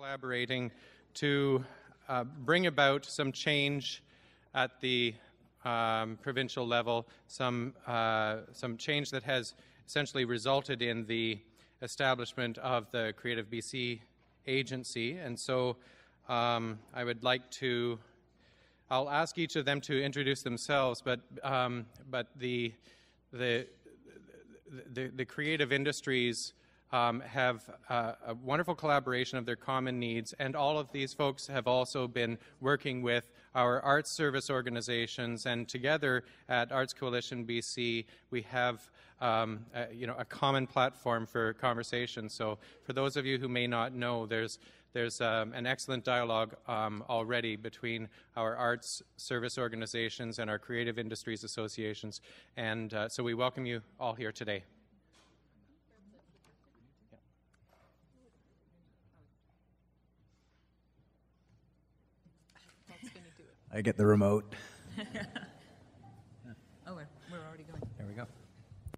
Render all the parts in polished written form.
collaborating to bring about some change at the provincial level, some change that has essentially resulted in the establishment of the Creative BC agency. And so I would like to, I'll ask each of them to introduce themselves, but the creative industries have a wonderful collaboration of their common needs, and all of these folks have also been working with our arts service organizations, and together at Arts Coalition BC we have a common platform for conversation. So for those of you who may not know, there's an excellent dialogue already between our arts service organizations and our creative industries associations, and so we welcome you all here today. I get the remote. Oh, we're already going. There we go.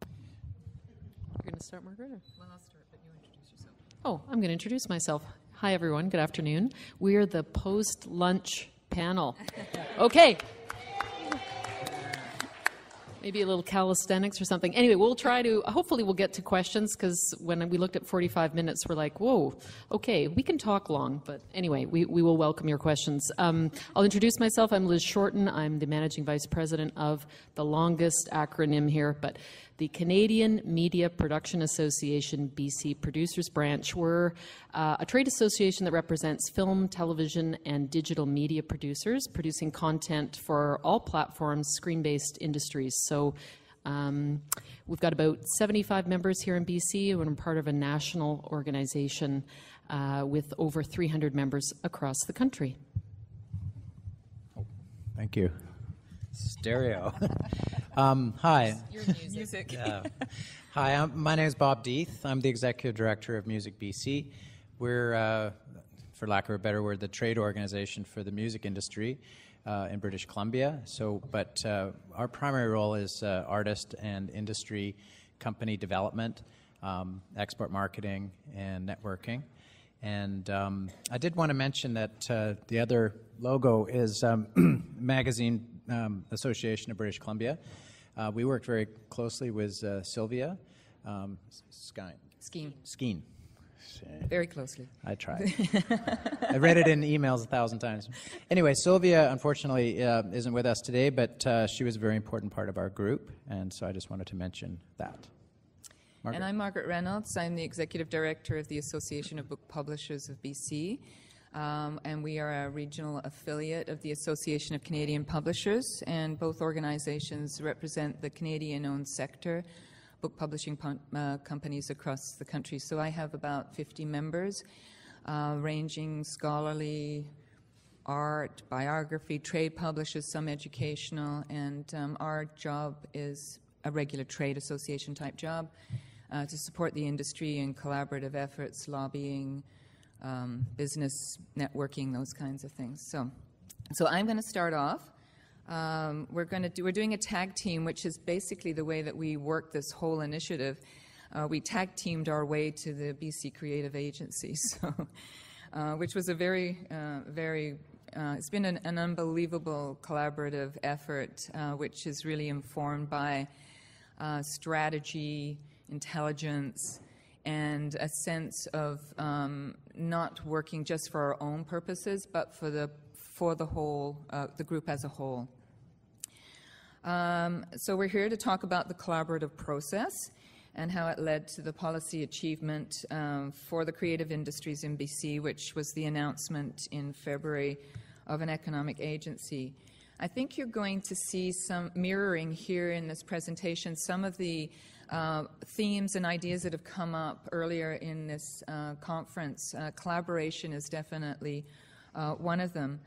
You're going to start, Margaret? Or? Well, I'll start, but you introduce yourself. Oh, I'm going to introduce myself. Hi, everyone. Good afternoon. We're the post-lunch panel. Okay. Maybe a little calisthenics or something. Anyway, we'll try to, hopefully we'll get to questions, because when we looked at 45 minutes, we're like, whoa, okay, we can talk long. But anyway, we will welcome your questions. I'll introduce myself. I'm Liz Shorten. I'm the Managing Vice President of the longest acronym here, but the Canadian Media Production Association BC Producers Branch. We're a trade association that represents film, television, and digital media producers, producing content for all platforms, screen-based industries. So we've got about 75 members here in BC, and we're part of a national organization with over 300 members across the country. Thank you. Stereo. Hi. Your music. Hi, my name is Bob Deeth. I'm the Executive Director of Music BC. We're, for lack of a better word, the trade organization for the music industry in British Columbia. But our primary role is artist and industry company development, export marketing, and networking. And I did want to mention that the other logo is Magazine Association of British Columbia. We worked very closely with Sylvia Skeen. Very closely. I tried. I read it in emails 1,000 times. Anyway, Sylvia, unfortunately, isn't with us today, but she was a very important part of our group, and so I just wanted to mention that. Margaret. And I'm Margaret Reynolds. I'm the Executive Director of the Association of Book Publishers of BC. And we are a regional affiliate of the Association of Canadian Publishers, and both organizations represent the Canadian-owned sector, book publishing companies across the country. So I have about 50 members, ranging scholarly, art, biography, trade publishers, some educational, and our job is a regular trade association type job to support the industry in collaborative efforts, lobbying, business networking, those kinds of things. So I'm going to start off. We're doing a tag team, which is basically the way that we work this whole initiative. We tag teamed our way to the BC Creative Agency, which was a it's been an unbelievable collaborative effort, which is really informed by strategy, intelligence, and a sense of not working just for our own purposes, but for the whole, the group as a whole. So we're here to talk about the collaborative process and how it led to the policy achievement for the creative industries in BC, which was the announcement in February of an economic agency. I think you're going to see some mirroring here in this presentation, some of the themes and ideas that have come up earlier in this conference. Collaboration is definitely one of them.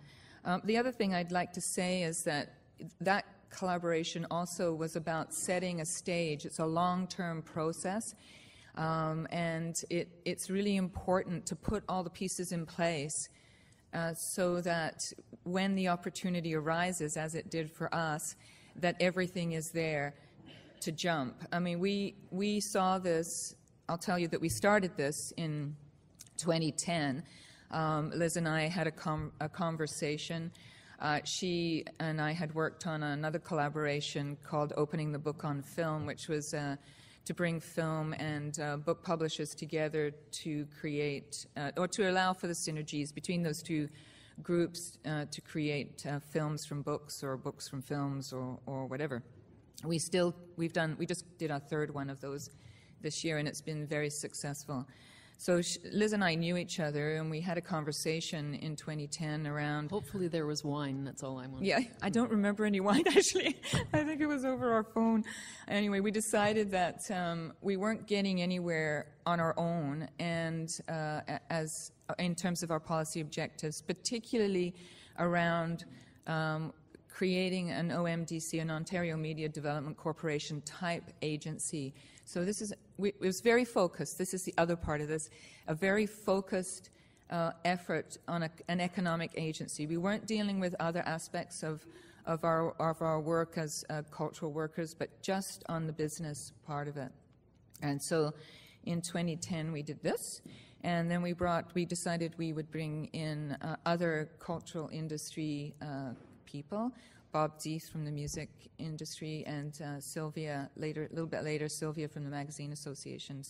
The other thing I'd like to say is that collaboration also was about setting a stage. It's a long-term process, and it's really important to put all the pieces in place so that when the opportunity arises, as it did for us, that everything is there to jump. I mean, we saw this, I'll tell you that we started this in 2010. Liz and I had a conversation. She and I had worked on another collaboration called Opening the Book on Film, which was to bring film and book publishers together to create, or to allow for the synergies between those two groups to create films from books or books from films or whatever. We just did our third one of those this year, and it's been very successful. So Liz and I knew each other, and we had a conversation in 2010 around... Hopefully there was wine, that's all I want. Yeah, I don't remember any wine, actually. I think it was over our phone. Anyway, we decided that we weren't getting anywhere on our own, and in terms of our policy objectives, particularly around creating an OMDC, an Ontario Media Development Corporation type agency. So it was very focused. This is the other part of this, a very focused effort on an economic agency. We weren't dealing with other aspects of our work as cultural workers, but just on the business part of it. And so in 2010 we did this, and then we decided we would bring in other cultural industry people, Bob Deeth from the music industry, and Sylvia a little bit later, Sylvia from the Magazine Association.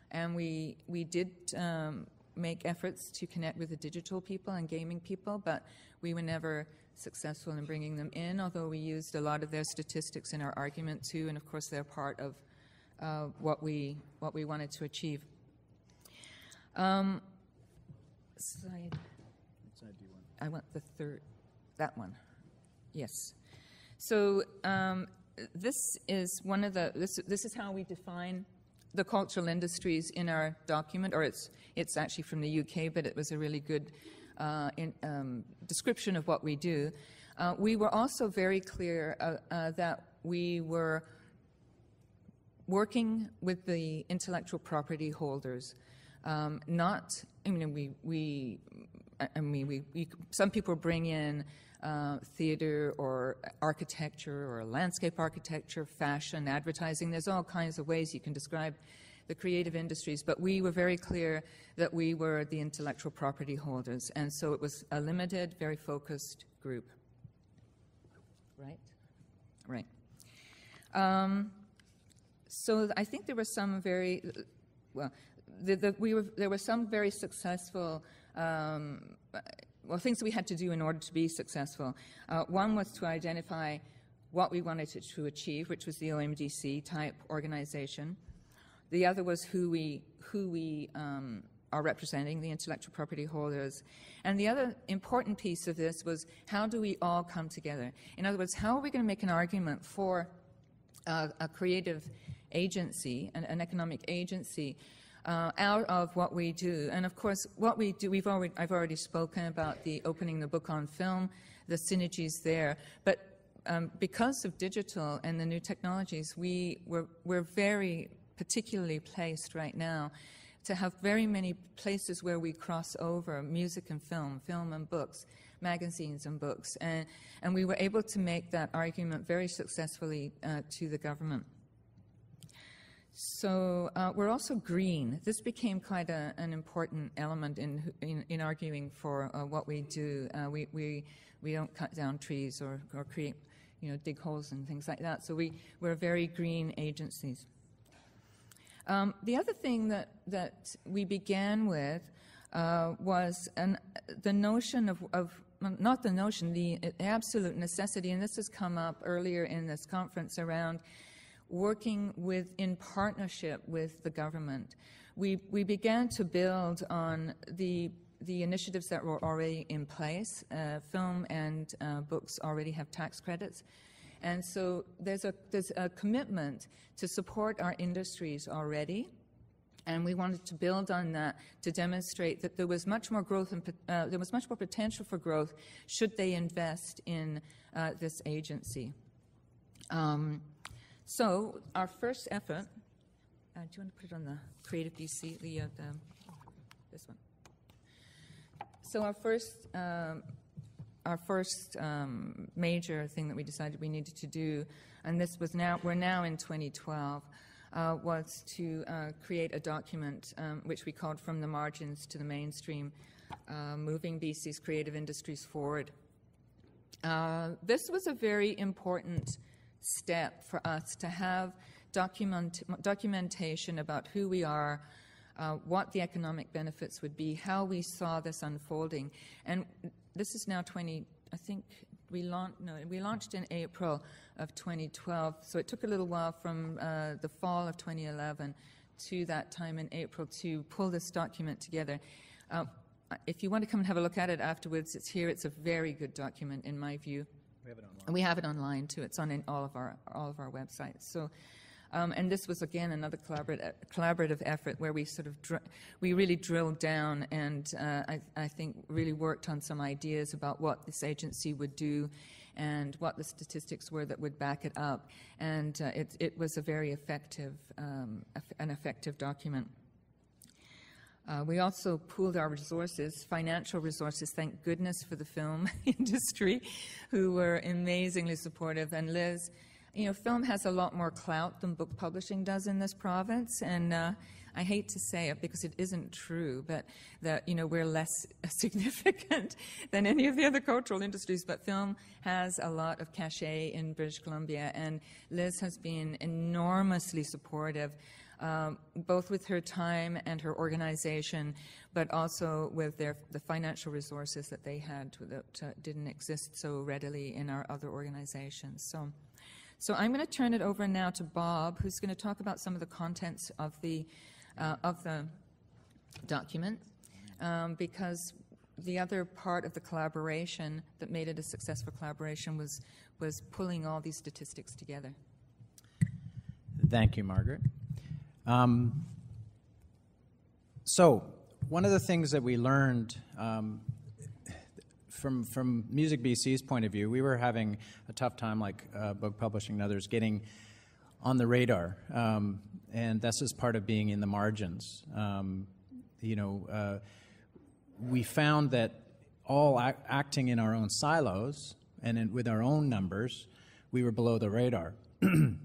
And we did make efforts to connect with the digital people and gaming people, but we were never successful in bringing them in, although we used a lot of their statistics in our argument too, and of course they're part of what we wanted to achieve. Slide. What side do you want? I want the third, that one. Yes. So this is one of the. This is how we define the cultural industries in our document, or it's actually from the UK, but it was a really good description of what we do. We were also very clear that we were working with the intellectual property holders. Not. I mean, some people bring in theater or architecture or landscape architecture, fashion, advertising. There's all kinds of ways you can describe the creative industries, but we were very clear that we were the intellectual property holders, and so it was a limited, very focused group. Right. So I think there were some very well. There were some very successful. Things that we had to do in order to be successful. One was to identify what we wanted to achieve, which was the OMDC type organization. The other was who we are representing, the intellectual property holders. And the other important piece of this was how do we all come together? In other words, how are we going to make an argument for a creative agency, an economic agency, out of what we do. And of course, what we do, I've already spoken about the opening the book on film, the synergies there. But because of digital and the new technologies, we're very particularly placed right now to have very many places where we cross over music and film and books, magazines and books. And we were able to make that argument very successfully to the government. So we're also green. This became quite an important element in arguing for what we do. We don't cut down trees or create, dig holes and things like that. So we're very green agencies. The other thing that we began with was the notion not the notion, the absolute necessity, and this has come up earlier in this conference around working in partnership with the government. We began to build on the initiatives that were already in place. Film and books already have tax credits. And so there's a commitment to support our industries already. And we wanted to build on that to demonstrate that there was much more growth and there was much more potential for growth should they invest in this agency. So our first effort, do you want to put it on the Creative BC, this one? So our first major thing that we decided we needed to do, and this was we're now in 2012, was to create a document which we called From the Margins to the Mainstream, moving BC's creative industries forward. This was a very important step for us to have documentation about who we are, what the economic benefits would be, how we saw this unfolding. And this is now I think we launched in April of 2012, so it took a little while from the fall of 2011 to that time in April to pull this document together. If you want to come and have a look at it afterwards, it's here. It's a very good document, in my view. We have it online. And we have it online too. It's on all of our websites. So, and this was again another collaborative effort where we sort of we really drilled down and I think really worked on some ideas about what this agency would do and what the statistics were that would back it up. And it was a very effective, an effective document. We also pooled our resources, financial resources, thank goodness for the film industry, who were amazingly supportive. And Liz, you know, film has a lot more clout than book publishing does in this province, and I hate to say it because it isn't true, but that, you know, we're less significant than any of the other cultural industries, but film has a lot of cachet in British Columbia, and Liz has been enormously supportive, both with her time and her organization, but also with the financial resources that they had that didn't exist so readily in our other organizations. So I'm going to turn it over now to Bob, who's going to talk about some of the contents of the document, because the other part of the collaboration that made it a successful collaboration was pulling all these statistics together. Thank you, Margaret. So one of the things that we learned from Music BC's point of view, we were having a tough time, like book publishing and others, getting on the radar, and this is part of being in the margins. We found that all acting in our own silos and with our own numbers, we were below the radar.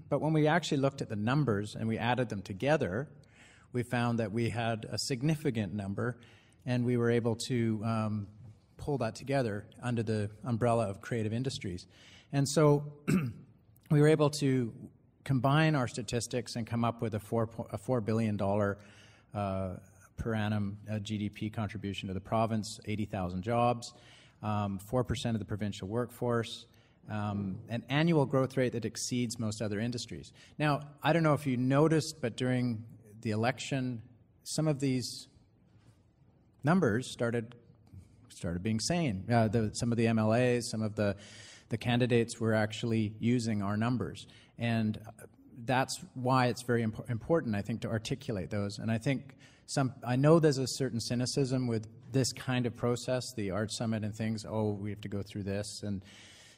But when we actually looked at the numbers and we added them together, we found that we had a significant number, and we were able to pull that together under the umbrella of creative industries. And so we were able to combine our statistics and come up with a $4 billion per annum GDP contribution to the province, 80,000 jobs, 4% of the provincial workforce, an annual growth rate that exceeds most other industries. Now, I don't know if you noticed, but during the election, some of these numbers started being sane. Some of the MLAs, some of the candidates were actually using our numbers. And that's why it's very important, I think, to articulate those. And I think I know there's a certain cynicism with this kind of process, the Art Summit and things. Oh, we have to go through this, and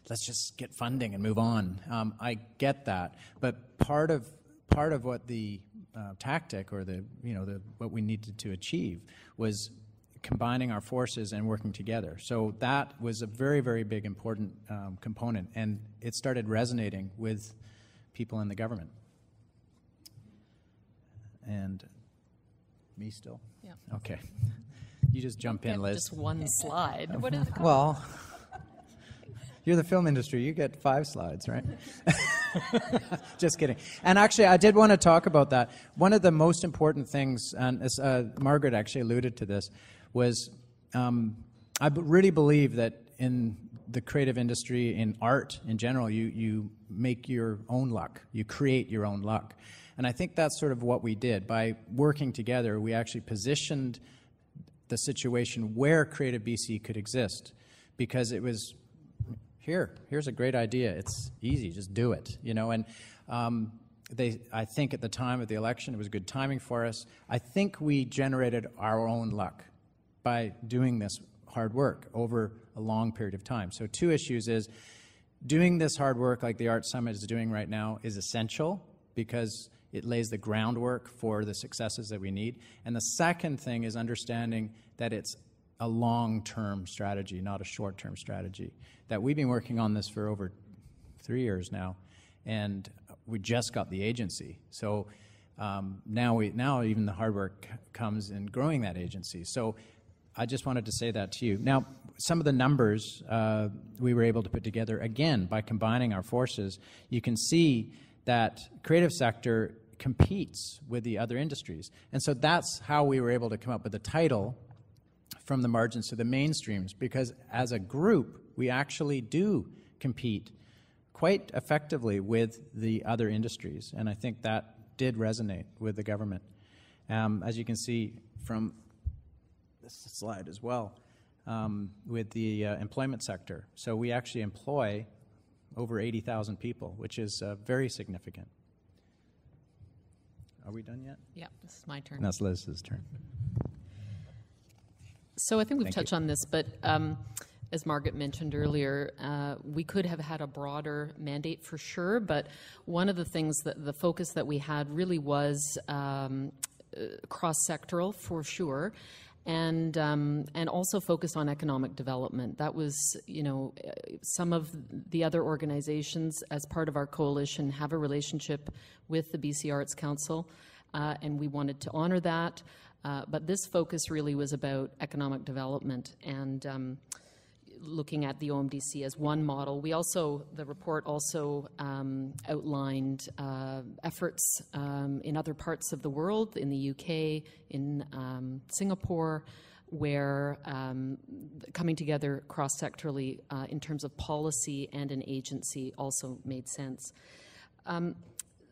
let's just get funding and move on. I get that, but part of what the tactic or what we needed to achieve was combining our forces and working together. So that was a very, very big, important component, and it started resonating with people in the government. And me still? Yeah. Okay. You just jump in, Liz. Just one slide. What is it called? Well, you're the film industry. You get 5 slides, right? Just kidding. And actually, I did want to talk about that. One of the most important things, and as Margaret actually alluded to this, was I really believe that in the creative industry, in art in general, you make your own luck. You create your own luck. And I think that's sort of what we did. By working together, we actually positioned the situation where Creative BC could exist, because it was, here's a great idea. It's easy, just do it, And I think at the time of the election, it was good timing for us. I think we generated our own luck by doing this hard work over a long period of time. So 2 issues is doing this hard work like the Art Summit is doing right now is essential because it lays the groundwork for the successes that we need. And the second thing is understanding that it's a long-term strategy, not a short-term strategy. That we've been working on this for over 3 years now, and we just got the agency. So now even the hard work comes in growing that agency. So I just wanted to say that to you. Now, some of the numbers we were able to put together, again, by combining our forces, you can see that creative sector competes with the other industries. And so that's how we were able to come up with the title, From the Margins to the Mainstreams, because as a group, we actually do compete quite effectively with the other industries. And I think that did resonate with the government. As you can see from this slide as well, with the employment sector. So we actually employ over 80,000 people, which is very significant. Are we done yet? Yeah, this is my turn. That's Liz's turn. So I think we've Thank touched on this, but as Margaret mentioned earlier, we could have had a broader mandate for sure, but one of the things that the focus that we had really was cross-sectoral for sure, and also focused on economic development. That was, some of the other organizations as part of our coalition have a relationship with the BC Arts Council, and we wanted to honor that. But this focus really was about economic development and looking at the OMDC as one model. The report also outlined efforts in other parts of the world, in the UK, in Singapore, where coming together cross-sectorally in terms of policy and an agency also made sense.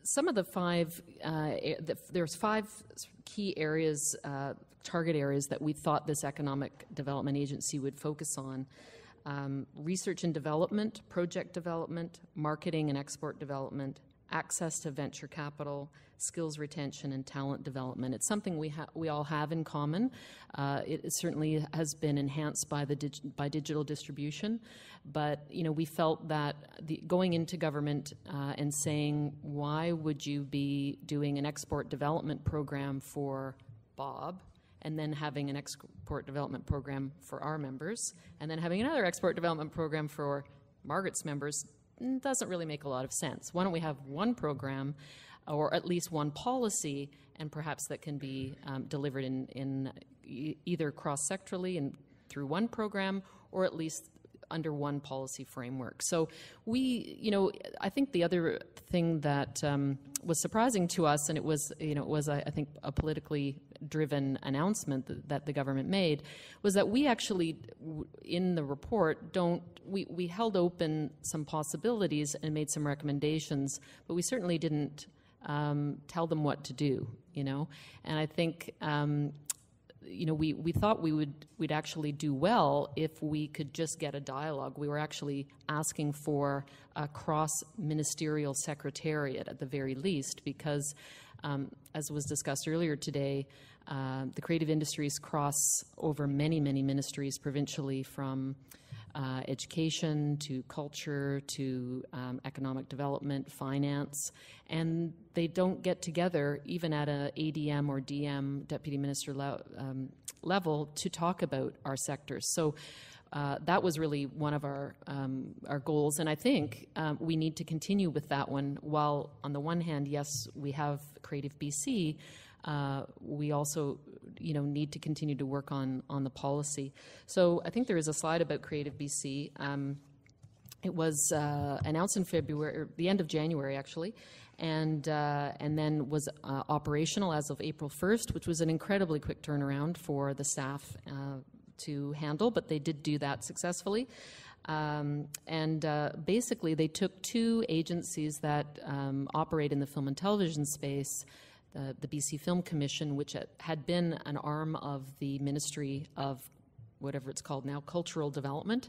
Some of the there's 5 key areas, target areas that we thought this economic development agency would focus on. Research and development, project development, marketing and export development, access to venture capital, skills retention, and talent development. It's something we all have in common. It certainly has been enhanced by by digital distribution, but we felt that going into government and saying, why would you be doing an export development program for Bob, and then having an export development program for our members, and then having another export development program for Margaret's members, doesn't really make a lot of sense. Why don't we have one program, or at least one policy, and perhaps that can be delivered in either cross-sectorally and through one program, or at least under one policy framework. So I think the other thing that was surprising to us, and it was I think a politically driven announcement that the government made, was that we actually, in the report, we held open some possibilities and made some recommendations, but we certainly didn't tell them what to do, and I think we thought we'd actually do well if we could just get a dialogue. We were actually asking for a cross-ministerial secretariat at the very least, because as was discussed earlier today, the creative industries cross over many, many ministries provincially, from education to culture to economic development, finance, and they don't get together even at a ADM or DM, deputy minister level, to talk about our sectors. So that was really one of our goals, and I think we need to continue with that one. While on the one hand, yes, we have Creative BC, we also need to continue to work on the policy. So I think there is a slide about Creative BC. It was announced in February, or the end of January actually, and then was operational as of April 1st, which was an incredibly quick turnaround for the staff to handle, but they did do that successfully. Basically they took 2 agencies that operate in the film and television space, the BC Film Commission, which had been an arm of the Ministry of whatever it's called now, Cultural Development,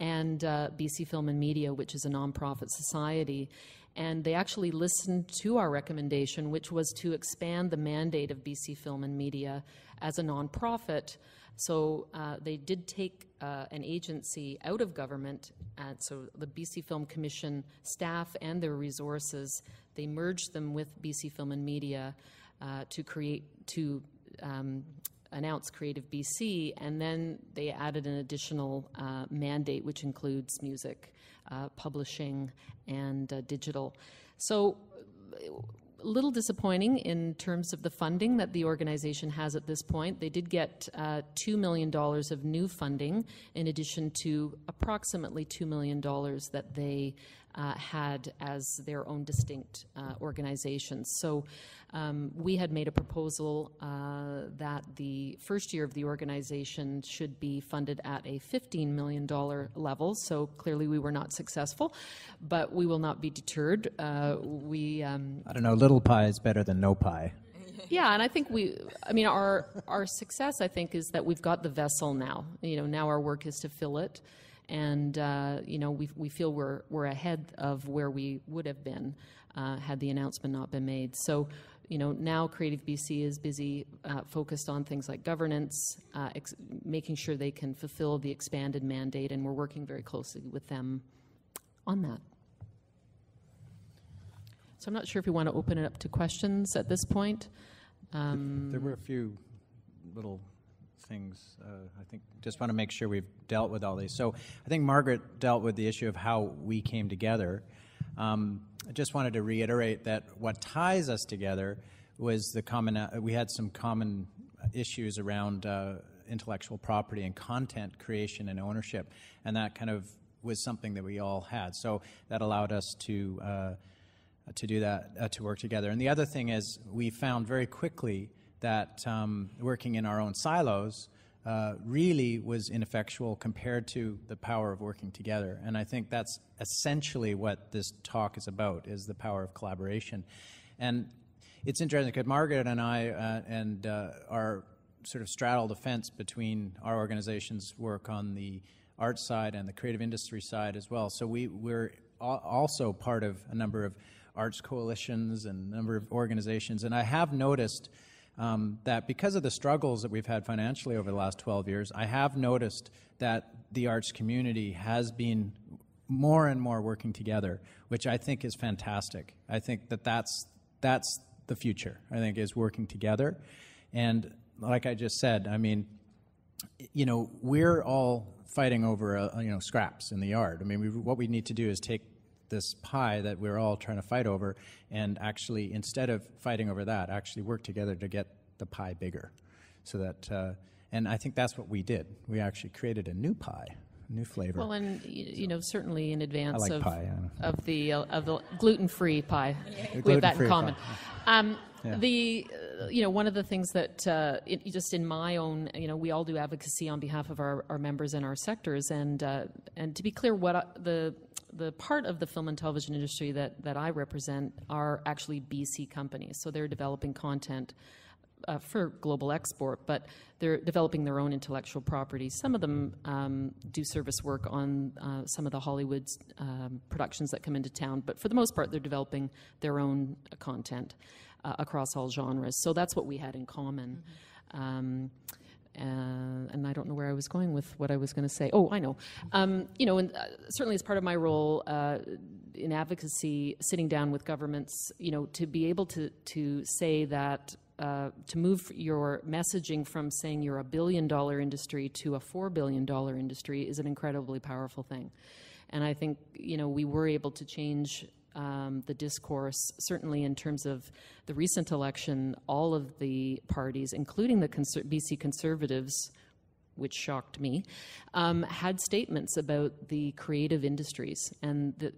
and BC Film and Media, which is a nonprofit society. And they actually listened to our recommendation, which was to expand the mandate of BC Film and Media as a nonprofit. So they did take an agency out of government, and so the BC Film Commission staff and their resources, they merged them with BC Film and Media to announce Creative BC, and then they added an additional mandate, which includes music, publishing, and digital. So little disappointing in terms of the funding that the organization has at this point. They did get $2 million of new funding in addition to approximately $2 million that they had as their own distinct organizations. So we had made a proposal that the first year of the organization should be funded at a $15 million level. So clearly we were not successful, but we will not be deterred. I don't know, little pie is better than no pie. Yeah, and I think our success, I think, is that we've got the vessel now. Now our work is to fill it. And we feel we're ahead of where we would have been had the announcement not been made. So, now Creative BC is busy focused on things like governance, making sure they can fulfill the expanded mandate, and we're working very closely with them on that. So I'm not sure if we want to open it up to questions at this point. There were a few little things. I think just want to make sure we've dealt with all these. So I think Margaret dealt with the issue of how we came together. I just wanted to reiterate that what ties us together was the common. We had some common issues around intellectual property and content creation and ownership, and that kind of was something that we all had. So that allowed us to do that, to work together. And the other thing is we found very quickly that working in our own silos really was ineffectual compared to the power of working together. And I think that's essentially what this talk is about, is the power of collaboration. And it's interesting because Margaret and I are sort of straddle the fence between our organization's work on the art side and the creative industry side as well. So we're also part of a number of arts coalitions and a number of organizations. And I have noticed that because of the struggles that we've had financially over the last 12 years, I have noticed that the arts community has been more and more working together, which I think is fantastic. I think that that's the future, I think, is working together. And like I just said, I mean, we're all fighting over, scraps in the yard. I mean, what we need to do is take this pie that we're all trying to fight over and actually, instead of fighting over that, actually work together to get the pie bigger. So that, and I think that's what we did. We actually created a new pie, a new flavor. Well, and certainly in advance I like pie, of the gluten-free pie, The we have that in gluten-free common. pie. Yeah. One of the things that just in my own, we all do advocacy on behalf of our members and our sectors, and to be clear, what the part of the film and television industry that I represent are actually BC companies. So they're developing content for global export, but they're developing their own intellectual property. Some of them do service work on some of the Hollywood productions that come into town, but for the most part, they're developing their own content across all genres. So that's what we had in common. Mm-hmm. And I don't know where I was going with what I was going to say. Oh, I know. And certainly as part of my role in advocacy, sitting down with governments, to be able to say that, to move your messaging from saying you're a $1 billion industry to a $4 billion industry is an incredibly powerful thing. And I think, we were able to change the discourse, certainly in terms of the recent election. All of the parties, including the BC Conservatives, which shocked me, had statements about the creative industries. And that,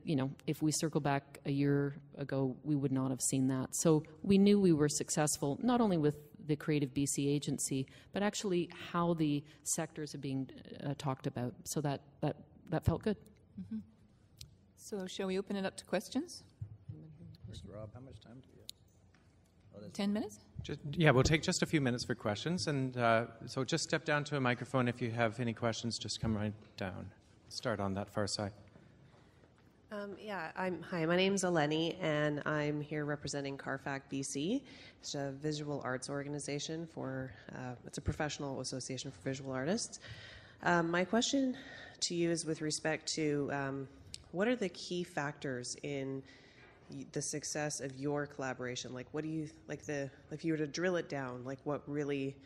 if we circle back a year ago, we would not have seen that. So we knew we were successful, not only with the Creative BC agency, but actually how the sectors are being talked about. So that felt good. Mm-hmm. So shall we open it up to questions? Rob, how much time do we have? 10 minutes? We'll take just a few minutes for questions. And so just step down to a microphone. If you have any questions, just come right down. Start on that far side. Hi, my name's Eleni, and I'm here representing CARFAC BC. It's a visual arts organization it's a professional association for visual artists. My question to you is with respect to what are the key factors in the success of your collaboration? Like, what do you, if you were to drill it down, like what really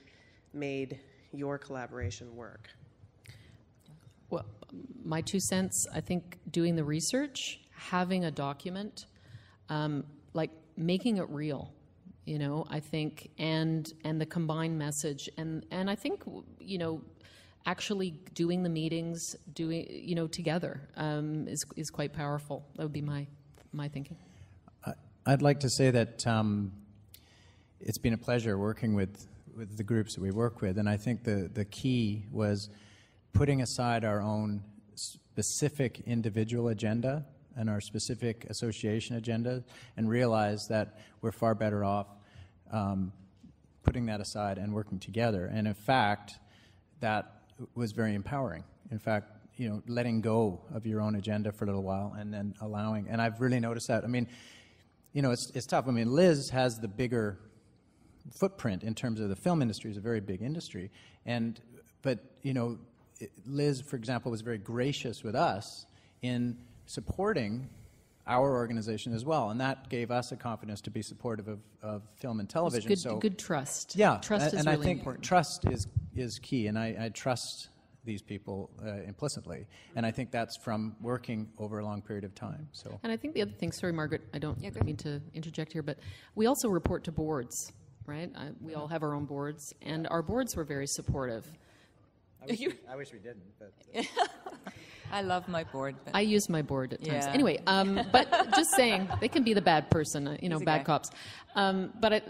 made your collaboration work? Well, my 2 cents, I think doing the research, having a document, like making it real. I think, and the combined message, and I think, actually doing the meetings, together is quite powerful. That would be my thinking. I'd like to say that it's been a pleasure working with the groups that we work with, and I think the key was putting aside our own specific individual agenda and our specific association agenda, and realize that we're far better off putting that aside and working together. And in fact, that was very empowering. In fact, letting go of your own agenda for a little while and then allowing, and I've really noticed that. I mean, it's tough. I mean, Liz has the bigger footprint in terms of the film industry. Is a very big industry, but Liz, for example, was very gracious with us in supporting our organization as well, and that gave us a confidence to be supportive of film and television. Good trust. Yeah, trust is and really I think important. Trust is key, and I trust these people implicitly, and I think that's from working over a long period of time. So, and I think the other thing, sorry, Margaret, I don't Yeah, go mean to interject here, but we also report to boards, right? We all have our own boards, and our boards were very supportive. I wish we didn't, but I love my board. But I use my board at times. Yeah. Anyway, but just saying, they can be the bad person, He's a bad guy. cops. But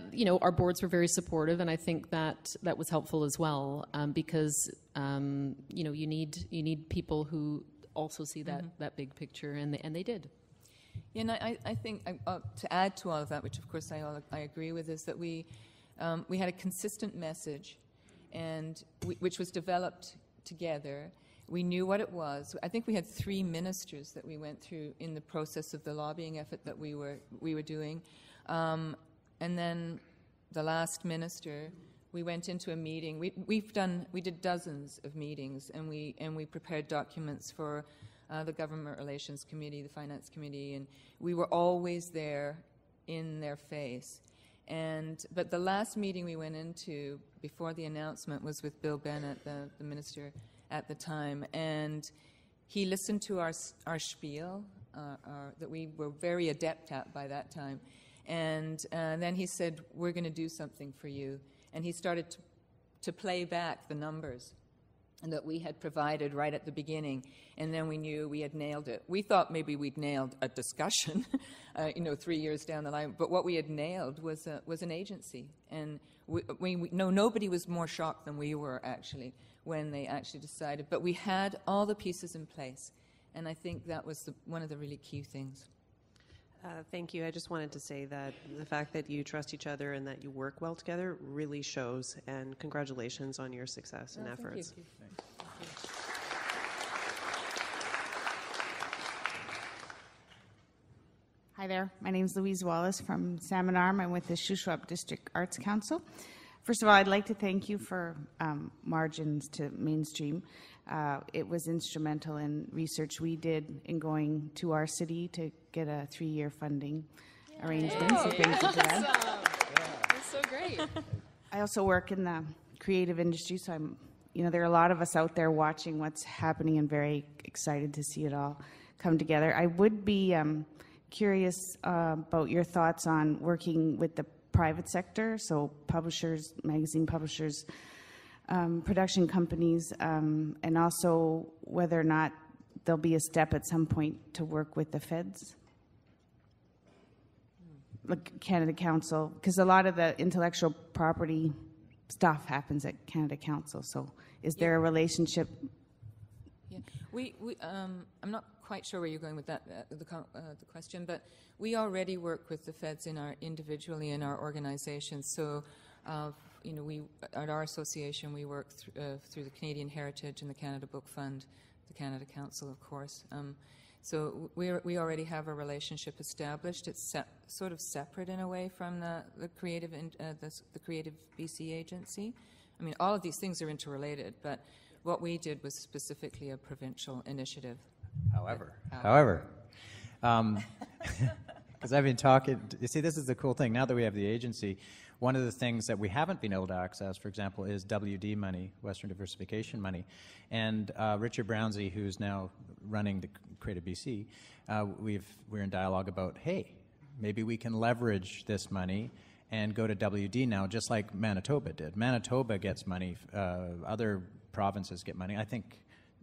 our boards were very supportive, and I think that was helpful as well, because you need people who also see that big picture, and they did. Yeah, and I think to add to all of that, which of course I agree with, is that we had a consistent message, and which was developed together. We knew what it was. I think we had 3 ministers that we went through in the process of the lobbying effort that we were doing, and then the last minister, we went into a meeting. We did dozens of meetings, and we prepared documents for the Government Relations Committee, the Finance Committee, and we were always there in their face. But the last meeting we went into before the announcement was with Bill Bennett, the minister at the time, and he listened to our spiel that we were very adept at by that time, and then he said, "We're going to do something for you," and he started to play back the numbers that we had provided right at the beginning, and then we knew we had nailed it. We thought maybe we'd nailed a discussion, 3 years down the line, but what we had nailed was an agency, and nobody was more shocked than we were actually when they actually decided. But we had all the pieces in place, and I think that was one of the really key things. Thank you. I just wanted to say that the fact that you trust each other and that you work well together really shows, and congratulations on your success and efforts. Thank you. Hi there. My name is Louise Wallace from Salmon Arm. I'm with the Shuswap District Arts Council. First of all, I'd like to thank you for Margins to Mainstream. It was instrumental in research we did in going to our city to get a 3-year funding arrangement. So thank you for that. That's so great. I also work in the creative industry, so there are a lot of us out there watching what's happening and very excited to see it all come together. I would be curious about your thoughts on working with the private sector, so publishers, magazine publishers, production companies, and also whether or not there'll be a step at some point to work with the feds, like Canada Council, because a lot of the intellectual property stuff happens at Canada Council. So is there a relationship? Yeah, I'm not quite sure where you're going with that, the question, but we already work with the feds individually in our organizations. So, we at our association we work through the Canadian Heritage and the Canada Book Fund, the Canada Council, of course. So we already have a relationship established. It's sort of separate in a way from the creative BC agency. I mean, all of these things are interrelated, but what we did was specifically a provincial initiative. However, because I've been talking, you see, this is the cool thing. Now that we have the agency, one of the things that we haven't been able to access, for example, is WD money, Western Diversification money. And Richard Brownsey, who's now running the Creative BC, we're in dialogue about, hey, maybe we can leverage this money and go to WD now, just like Manitoba did. Manitoba gets money. Other provinces get money. I think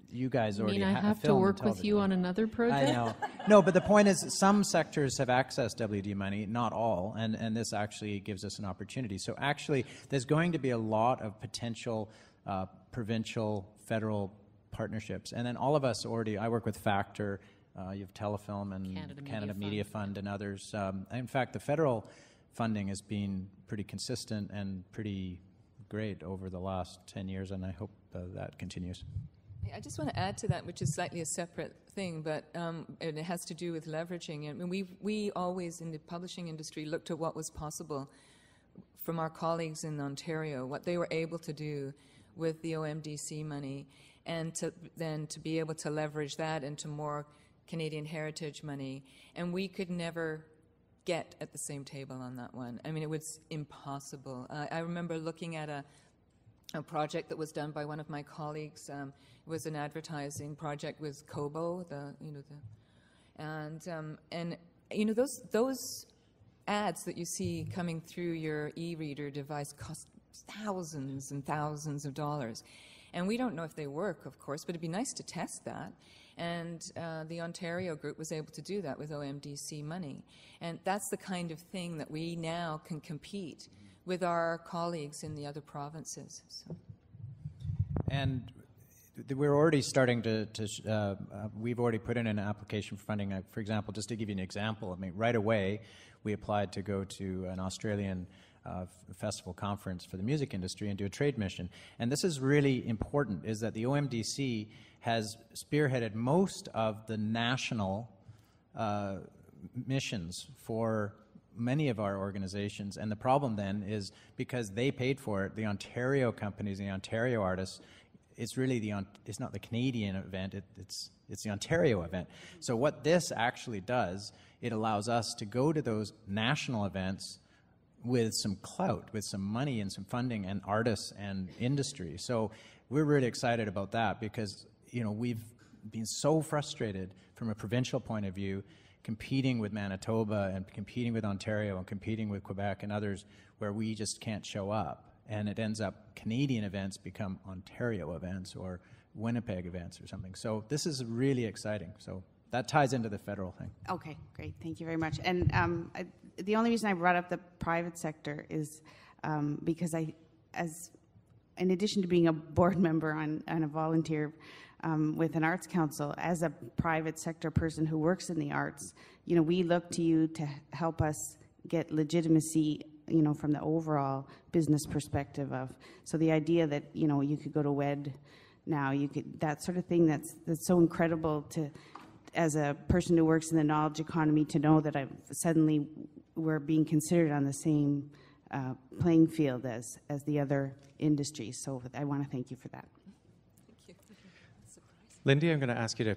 you guys already I have to work with you on another project? I know. No, but the point is some sectors have accessed WD money, not all, and this actually gives us an opportunity. So actually, there's going to be a lot of potential provincial, federal partnerships. And then all of us already, I work with Factor, you have Telefilm and Canada Media Fund and others. In fact, the federal funding has been pretty consistent and pretty great over the last 10 years, and I hope that continues. I just want to add to that, which is slightly a separate thing, but it has to do with leveraging. I mean, we always, in the publishing industry, looked at what was possible from our colleagues in Ontario, what they were able to do with the OMDC money, and to be able to leverage that into more Canadian heritage money. And we could never get at the same table on that one. I mean, it was impossible. I remember looking at a project that was done by one of my colleagues. It was an advertising project with Kobo, those ads that you see coming through your e-reader device cost thousands and thousands of dollars. And we don't know if they work, of course, but it'd be nice to test that. And the Ontario group was able to do that with OMDC money. And that's the kind of thing that we now can compete with our colleagues in the other provinces. So. And we're already starting we've already put in an application for funding. For example, just to give you an example, I mean, right away, we applied to go to an Australian festival conference for the music industry and do a trade mission. And this is really important, is that the OMDC has spearheaded most of the national missions for many of our organizations. And the problem then is because they paid for it, the Ontario companies, the Ontario artists, it's really it's not the Canadian event, it's the Ontario event. So what this actually does, it allows us to go to those national events with some clout, with some money and some funding and artists and industry. So we're really excited about that because, you know, we've been so frustrated from a provincial point of view competing with Manitoba and competing with Ontario and competing with Quebec and others where we just can't show up. And it ends up Canadian events become Ontario events or Winnipeg events or something. So this is really exciting. So that ties into the federal thing. Okay, great. Thank you very much. And the only reason I brought up the private sector is because in addition to being a board member and a volunteer with an arts council, as a private sector person who works in the arts, you know, we look to you to help us get legitimacy, you know, from the overall business perspective of, so the idea that, you know, you could go to WED now, you could, that sort of thing, that's so incredible to, as a person who works in the knowledge economy, to know that suddenly we're being considered on the same playing field as the other industries. So I want to thank you for that. Thank you. Lindy, I'm going to ask you to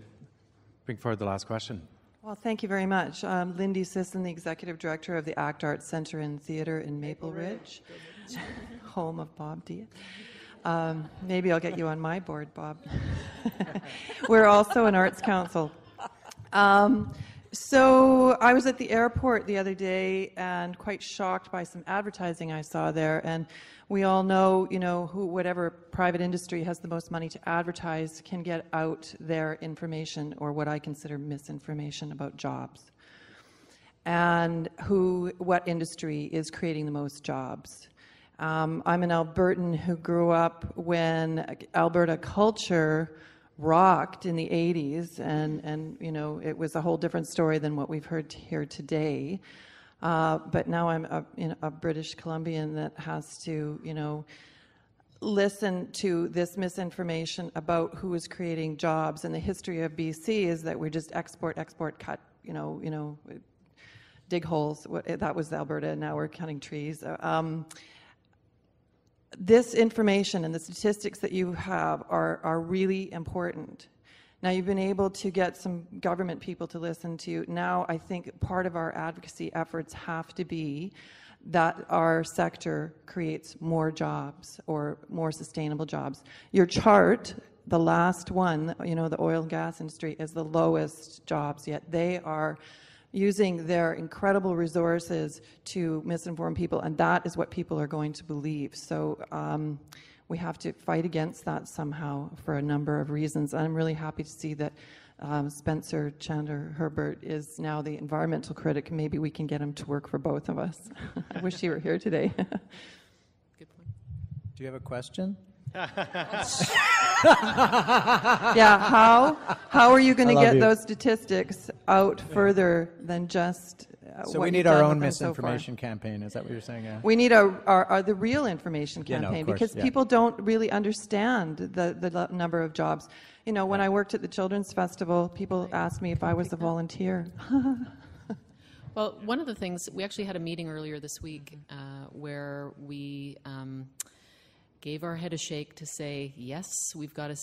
bring forward the last question. Well, thank you very much. Lindy Sisson, the Executive Director of the Act Arts Centre and Theatre in Maple Ridge, home of Bob Deeth. Maybe I'll get you on my board, Bob. We're also an arts council. So I was at the airport the other day and quite shocked by some advertising I saw there. And we all know, you know, whatever private industry has the most money to advertise can get out their information, or what I consider misinformation about jobs. And what industry is creating the most jobs. I'm an Albertan who grew up when Alberta culture rocked in the 80s, and you know, it was a whole different story than what we've heard here today. But now I'm a British Columbian that has to, you know, listen to this misinformation about who is creating jobs. And the history of BC is that we're just export, cut, you know, dig holes. That was Alberta, and now we're cutting trees. This information and the statistics that you have are really important. Now, you've been able to get some government people to listen to you. Now, I think part of our advocacy efforts have to be that our sector creates more jobs or more sustainable jobs. Your chart, the last one, you know, the oil and gas industry is the lowest jobs, yet they are using their incredible resources to misinform people, and that is what people are going to believe. So we have to fight against that somehow for a number of reasons. I'm really happy to see that Spencer Chandler Herbert is now the environmental critic. Maybe we can get him to work for both of us. I wish he were here today. Good point. Do you have a question? Yeah, how are you going to get those statistics out further than just So what we need you've our done own with them so far? misinformation campaign. Is that what you're saying? We need the real information Yeah, no, of campaign, course, because yeah. people don't really understand the number of jobs. You know, when I worked at the Children's Festival, people asked me if I was a volunteer. Well, one of the things, we actually had a meeting earlier this week where we gave our head a shake to say, yes, we've got to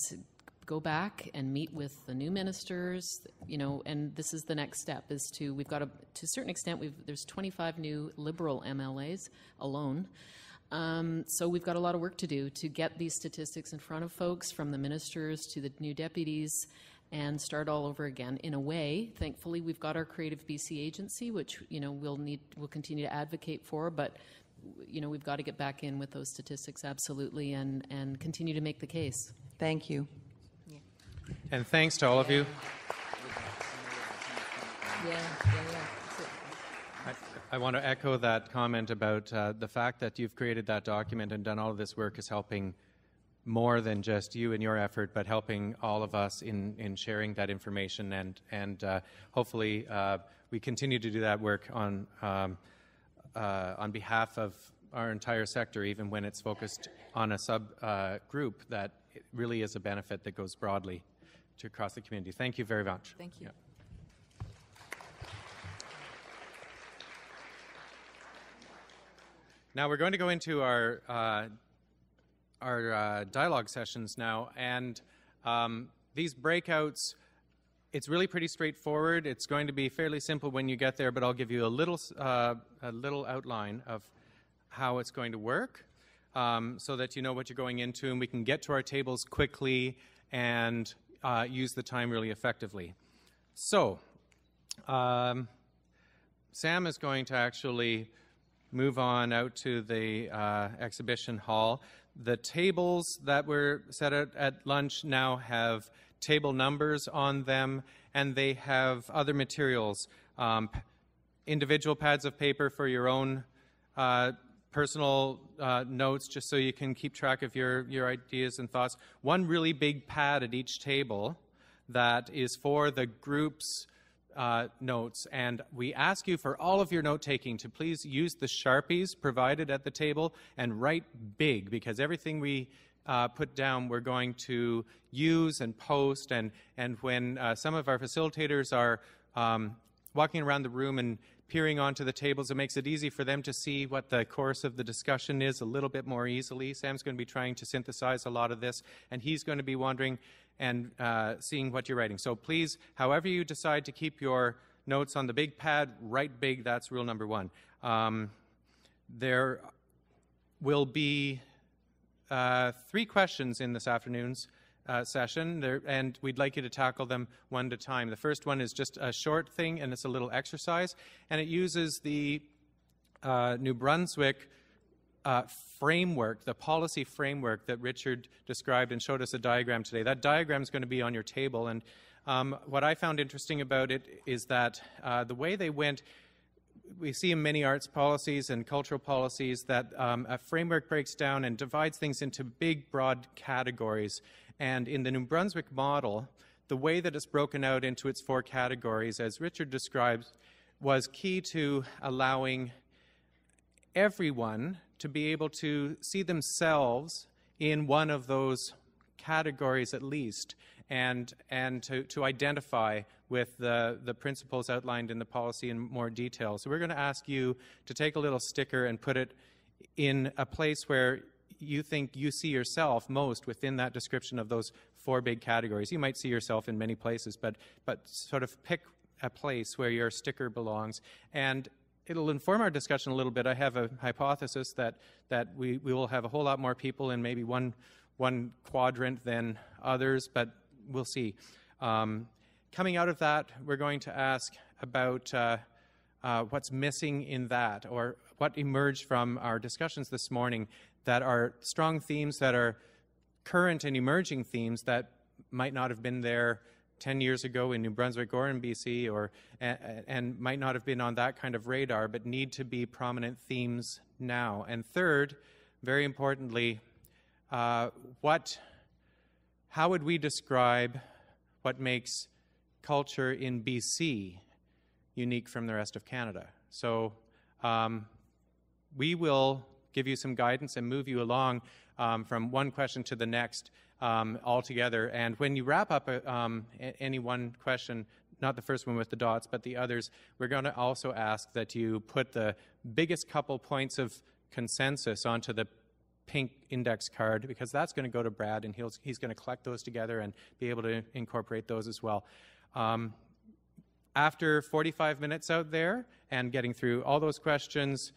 go back and meet with the new ministers, you know, and this is the next step, is we've got to a certain extent, there's 25 new Liberal MLAs alone. So we've got a lot of work to do to get these statistics in front of folks, from the ministers to the new deputies, and start all over again. In a way, thankfully, we've got our Creative BC agency, which, you know, we'll continue to advocate for, but, you know, we've got to get back in with those statistics, absolutely, and continue to make the case. Thank you. And thanks to all of you. Yeah. I want to echo that comment about the fact that you've created that document and done all of this work is helping more than just you and your effort, but helping all of us in sharing that information, and hopefully we continue to do that work on behalf of our entire sector, even when it's focused on a group that it really is a benefit that goes broadly to across the community. Thank you very much. Thank you. Yeah. Now we're going to go into our dialogue sessions now, and these breakouts, it's really pretty straightforward. It's going to be fairly simple when you get there, but I'll give you a little outline of how it's going to work, so that you know what you're going into, and we can get to our tables quickly and use the time really effectively. So, Sam is going to actually move on out to the exhibition hall. The tables that were set out at lunch now have table numbers on them, and they have other materials, individual pads of paper for your own personal notes, just so you can keep track of your ideas and thoughts. One really big pad at each table that is for the group's notes, and we ask you for all of your note-taking to please use the Sharpies provided at the table and write big, because everything we put down we're going to use and post, and when some of our facilitators are walking around the room and peering onto the tables, it makes it easy for them to see what the course of the discussion is a little bit more easily. Sam's going to be trying to synthesize a lot of this, and he's going to be wondering and seeing what you're writing. So please, however you decide to keep your notes on the big pad, write big. That's rule number one. There will be 3 questions in this afternoon's session, and we'd like you to tackle them one at a time. The first one is just a short thing, and it's a little exercise, and it uses the New Brunswick framework, the policy framework that Richard described and showed us a diagram today. That diagram is going to be on your table, and what I found interesting about it is that the way they went, we see in many arts policies and cultural policies that a framework breaks down and divides things into big, broad categories. And in the New Brunswick model, the way that it's broken out into its 4 categories, as Richard describes, was key to allowing everyone to be able to see themselves in one of those categories at least, and to identify with the principles outlined in the policy in more detail. So we're going to ask you to take a little sticker and put it in a place where you think you see yourself most within that description of those 4 big categories. You might see yourself in many places, but sort of pick a place where your sticker belongs, and it'll inform our discussion a little bit. I have a hypothesis that we will have a whole lot more people in maybe one quadrant than others, but we'll see. Coming out of that, we're going to ask about what's missing in that, or what emerged from our discussions this morning that are strong themes that are current and emerging themes that might not have been there 10 years ago in New Brunswick or in BC, and might not have been on that kind of radar, but need to be prominent themes now. And third, very importantly, how would we describe what makes culture in BC unique from the rest of Canada? So we will give you some guidance and move you along from one question to the next altogether. And when you wrap up any one question, not the first one with the dots, but the others, we're going to also ask that you put the biggest couple points of consensus onto the pink index card, because that's going to go to Brad, and he's going to collect those together and be able to incorporate those as well. After 45 minutes out there and getting through all those questions,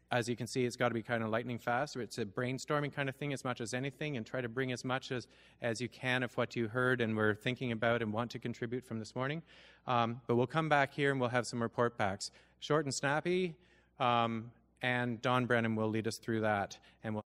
as you can see, it's got to be kind of lightning fast. It's a brainstorming kind of thing as much as anything, and try to bring as much as you can of what you heard and were thinking about and want to contribute from this morning. But we'll come back here and we'll have some report backs. Short and snappy, and Don Brennan will lead us through that. And we'll